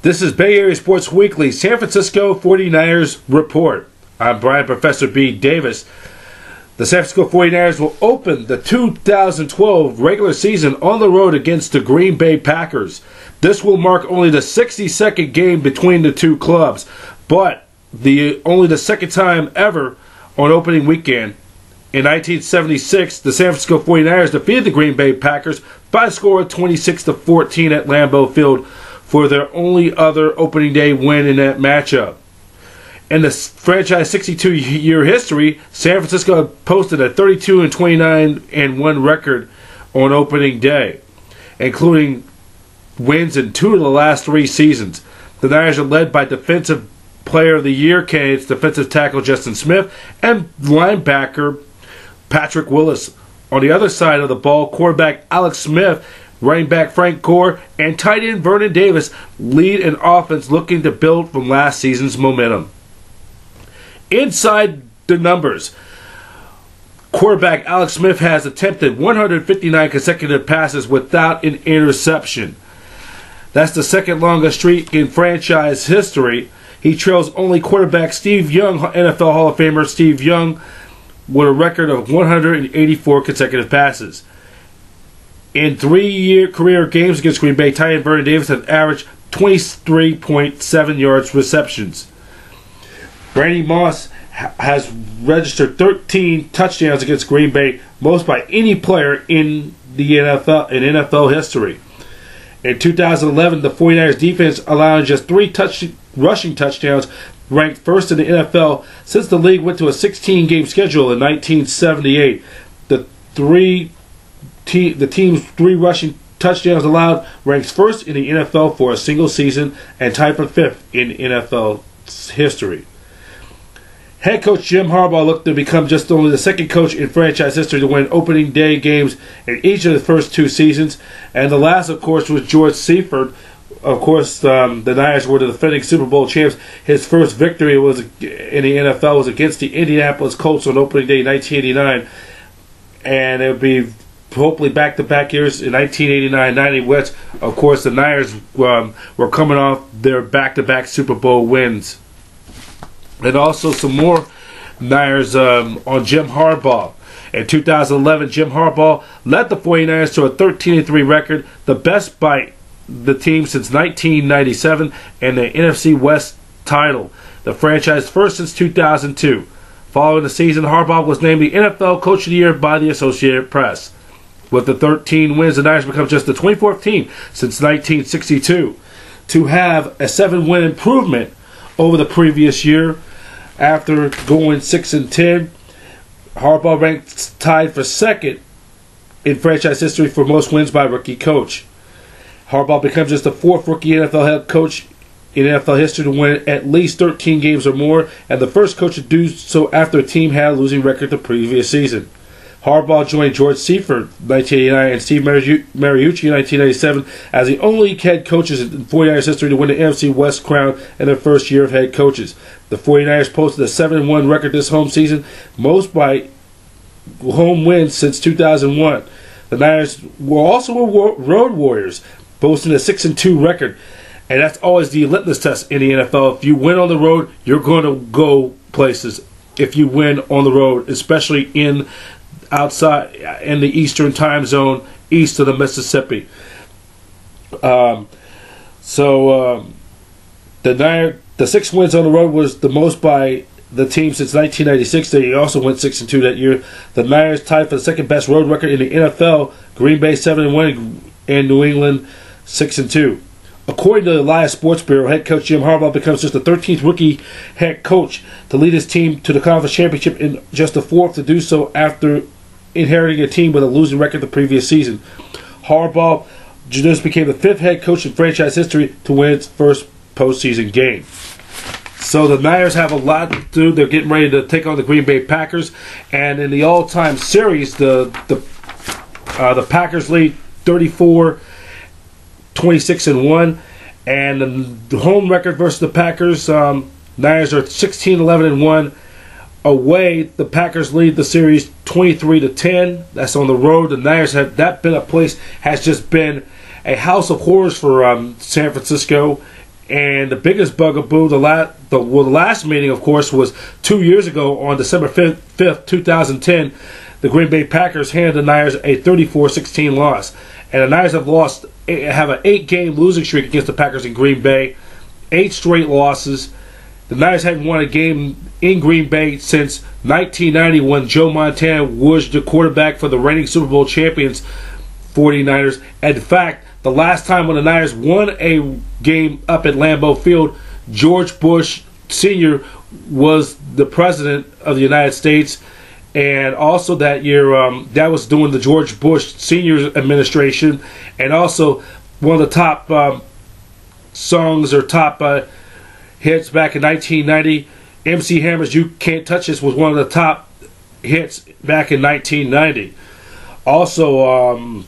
This is Bay Area Sports Weekly, San Francisco 49ers Report. I'm Brian Professor B. Davis. The San Francisco 49ers will open the 2012 regular season on the road against the Green Bay Packers. This will mark only the 62nd game between the two clubs, but only the second time ever on opening weekend. In 1976, the San Francisco 49ers defeated the Green Bay Packers by a score of 26-14 at Lambeu Field for their only other opening day win in that matchup. In the franchise 62-year history, San Francisco posted a 32-29-1 record on opening day, including wins in 2 of the last 3 seasons. The Niners are led by Defensive Player of the Year candidates defensive tackle Justin Smith and linebacker Patrick Willis. On the other side of the ball, quarterback Alex Smith, running back Frank Gore, and tight end Vernon Davis lead an offense looking to build from last season's momentum. Inside the numbers, quarterback Alex Smith has attempted 159 consecutive passes without an interception. That's the second longest streak in franchise history. He trails only quarterback Steve Young, NFL Hall of Famer Steve Young, with a record of 184 consecutive passes. In 3-year career games against Green Bay, tight end Vernon Davis has averaged 23.7 yards receptions. Randy Moss has registered 13 touchdowns against Green Bay, most by any player in the NFL history. In 2011, the 49ers defense allowing just 3 rushing touchdowns, ranked first in the NFL since the league went to a 16-game schedule in 1978. The team's 3 rushing touchdowns allowed ranks first in the NFL for a single season and tied for 5th in NFL history. Head coach Jim Harbaugh looked to become just only the second coach in franchise history to win opening day games in each of the first 2 seasons, and the last, of course, was George Seifert. Of course, the Niners were the defending Super Bowl champs. His first victory in the NFL was against the Indianapolis Colts on opening day 1989, and it would be hopefully back-to-back years in 1989-90, which, of course, the Niners were coming off their back-to-back Super Bowl wins. And also some more Niners on Jim Harbaugh. In 2011, Jim Harbaugh led the 49ers to a 13-3 record, the best by the team since 1997, and the NFC West title, the franchise first since 2002. Following the season, Harbaugh was named the NFL Coach of the Year by the Associated Press. With the 13 wins, the Niners become just the 24th team since 1962 to have a 7-win improvement over the previous year. After going 6-10, Harbaugh ranked tied for second in franchise history for most wins by a rookie coach. Harbaugh becomes just the 4th rookie NFL head coach in NFL history to win at least 13 games or more, and the first coach to do so after a team had a losing record the previous season. Harbaugh joined George Seifert in 1989 and Steve Mariucci in 1997 as the only head coaches in 49ers history to win the NFC West crown in their first year of head coaches. The 49ers posted a 7-1 record this home season, most by home wins since 2001. The Niners were also road warriors, boasting a 6-2 record, and that's always the litmus test in the NFL. If you win on the road, you're going to go places. If you win on the road, especially outside in the Eastern time zone, east of the Mississippi. The 6 wins on the road was the most by the team since 1996. They also went 6-2 that year. The Niners tied for the second best road record in the NFL. Green Bay 7-1 and New England 6-2. According to the Elias Sports Bureau, head coach Jim Harbaugh becomes just the 13th rookie head coach to lead his team to the conference championship and just the 4th to do so after inheriting a team with a losing record the previous season. Harbaugh just became the 5th head coach in franchise history to win its first postseason game. So the Niners have a lot to do. They're getting ready to take on the Green Bay Packers, and in the all-time series, the Packers lead 34-26-1, and the home record versus the Packers, Niners are 16-11-1. Away, the Packers lead the series 23-10. That's on the road. The Niners have has just been a house of horrors for San Francisco And the biggest bugaboo, the last meeting, of course, was 2 years ago on December 5th, 2010. The Green Bay Packers handed the Niners a 34-16 loss. And the Niners have an 8-game losing streak against the Packers in Green Bay, 8 straight losses. The Niners hadn't won a game in Green Bay since 1990 when Joe Montana was the quarterback for the reigning Super Bowl champions 49ers. In fact, the last time when the Niners won a game up at Lambeu Field, George Bush Sr. was the president of the United States. And also that year, that was during the George Bush Sr. administration. And also one of the top songs or top hits back in 1990, MC Hammer's "You Can't Touch This" was one of the top hits back in 1990. Also,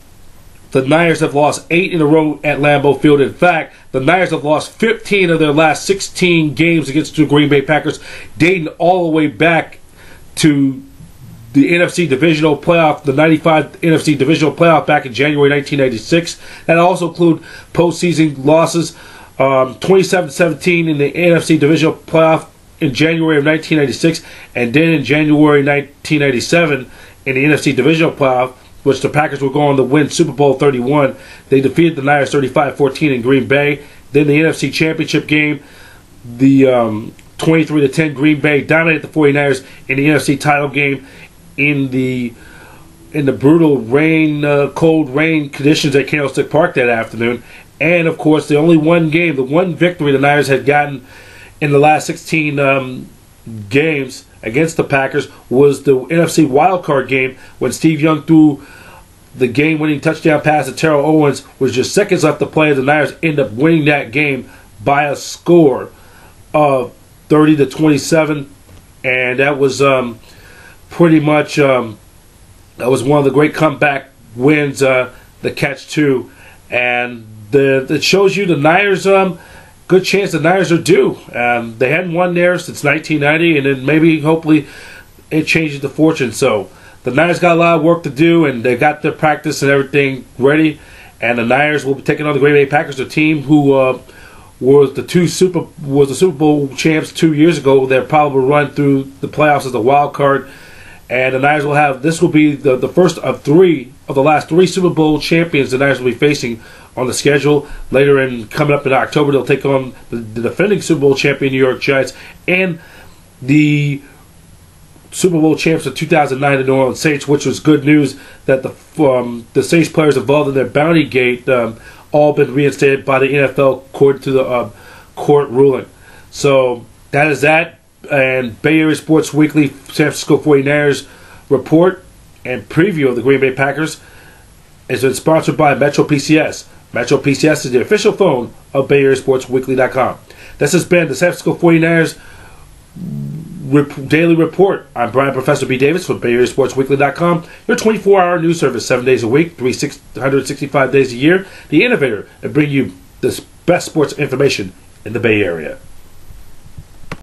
the Niners have lost 8 in a row at Lambeu Field. In fact, the Niners have lost 15 of their last 16 games against the Green Bay Packers, dating all the way back to the NFC Divisional Playoff, the 95 NFC Divisional Playoff back in January 1996. That also include postseason losses, 27-17 in the NFC Divisional Playoff in January of 1996, and then in January 1997 in the NFC Divisional Playoff, which the Packers were going to win Super Bowl 31. They defeated the Niners 35-14 in Green Bay. Then the NFC Championship game, the 23-10 Green Bay dominated the 49ers in the NFC title game in the brutal rain, cold rain conditions at Candlestick Park that afternoon. And, of course, the only one game, the one victory the Niners had gotten in the last 16 games against the Packers was the NFC wildcard game when Steve Young threw the game-winning touchdown pass to Terrell Owens with just seconds left to play. The Niners end up winning that game by a score of 30-27, and that was pretty much that was one of the great comeback wins, the catch-two, and it shows you the Niners. Good chance the Niners are due. They hadn't won there since 1990, and then maybe, hopefully, it changes the fortune. So the Niners got a lot of work to do, and they got their practice and everything ready. And the Niners will be taking on the Green Bay Packers, a team who was the Super Bowl champs 2 years ago. They'll probably run through the playoffs as a wild card. And the Niners will have, this will be the first of 3 of the last 3 Super Bowl champions the Niners will be facing on the schedule. Later coming up in October, they'll take on the defending Super Bowl champion New York Giants and the Super Bowl champs of 2009, the New Orleans Saints, which was good news that the Saints players involved in their Bounty Gate all been reinstated by the NFL according to the court ruling. So that is that. And Bay Area Sports Weekly, San Francisco 49ers report and preview of the Green Bay Packers has been sponsored by Metro PCS. Metro PCS is the official phone of BayAreaSportsWeekly.com. This has been the San Francisco 49ers Daily Report. I'm Brian Professor B. Davis from BayAreaSportsWeekly.com, your 24-hour news service 7 days a week, 365 days a year, the innovator, and bring you the best sports information in the Bay Area.